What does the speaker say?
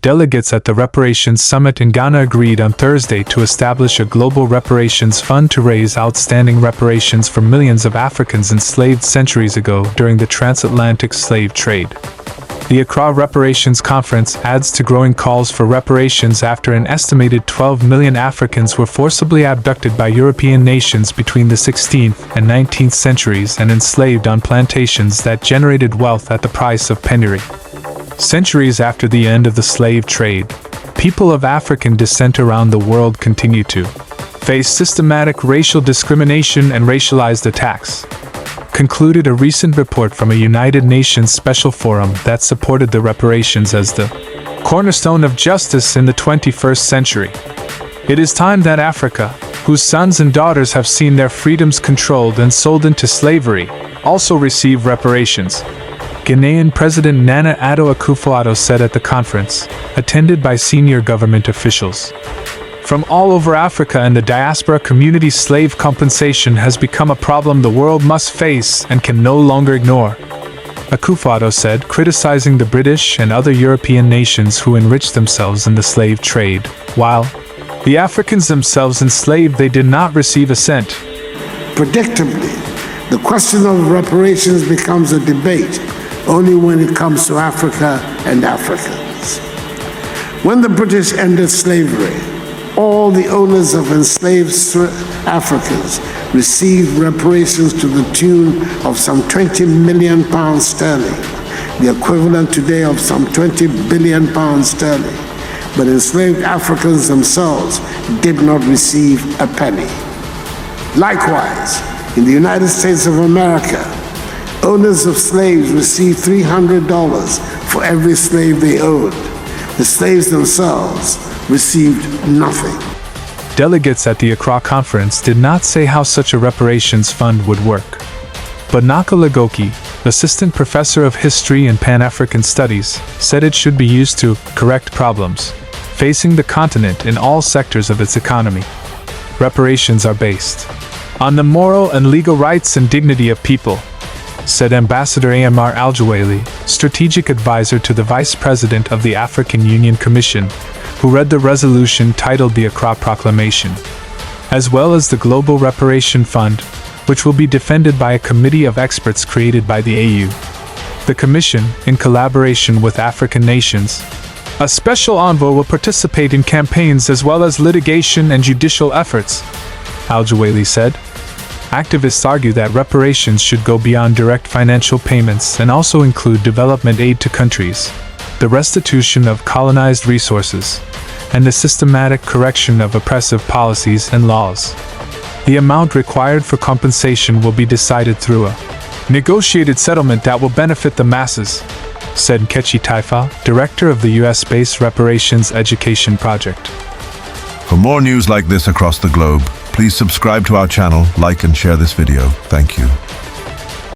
Delegates at the Reparations Summit in Ghana agreed on Thursday to establish a Global Reparations Fund to raise outstanding reparations for millions of Africans enslaved centuries ago during the transatlantic slave trade. The Accra Reparations Conference adds to growing calls for reparations after an estimated 12 million Africans were forcibly abducted by European nations between the 16th and 19th centuries and enslaved on plantations that generated wealth at the price of penury. Centuries after the end of the slave trade, people of African descent around the world continue to face systematic racial discrimination and racialized attacks, concluded a recent report from a United Nations Special Forum that supported the reparations as the cornerstone of justice in the 21st century. It is time that Africa, whose sons and daughters have seen their freedoms controlled and sold into slavery, also receive reparations, Ghanaian President Nana Addo Akufo-Addo said at the conference, attended by senior government officials. From all over Africa and the diaspora community, slave compensation has become a problem the world must face and can no longer ignore, Akufo-Addo said, criticizing the British and other European nations who enriched themselves in the slave trade, while the Africans themselves enslaved, they did not receive a cent. Predictably, the question of reparations becomes a debate only when it comes to Africa and Africans. When the British ended slavery, all the owners of enslaved Africans received reparations to the tune of some £20 million sterling, the equivalent today of some £20 billion sterling. But enslaved Africans themselves did not receive a penny. Likewise, in the United States of America, owners of slaves received $300 for every slave they owned. The slaves themselves received nothing. Delegates at the Accra conference did not say how such a reparations fund would work. But Naka Lagoki, assistant professor of history and Pan-African studies, said it should be used to correct problems facing the continent in all sectors of its economy. Reparations are based on the moral and legal rights and dignity of people, said Ambassador Amar Al-Juwaili, strategic advisor to the Vice President of the African Union Commission, who read the resolution titled the Accra Proclamation, as well as the Global Reparations Fund, which will be defended by a committee of experts created by the AU. The Commission, in collaboration with African nations, a special envoy will participate in campaigns as well as litigation and judicial efforts, Al-Juwaili said. Activists argue that reparations should go beyond direct financial payments and also include development aid to countries, the restitution of colonized resources, and the systematic correction of oppressive policies and laws. The amount required for compensation will be decided through a negotiated settlement that will benefit the masses, said Nkechi Taifa, director of the US-based Reparations Education Project. For more news like this across the globe, please subscribe to our channel, like and share this video. Thank you.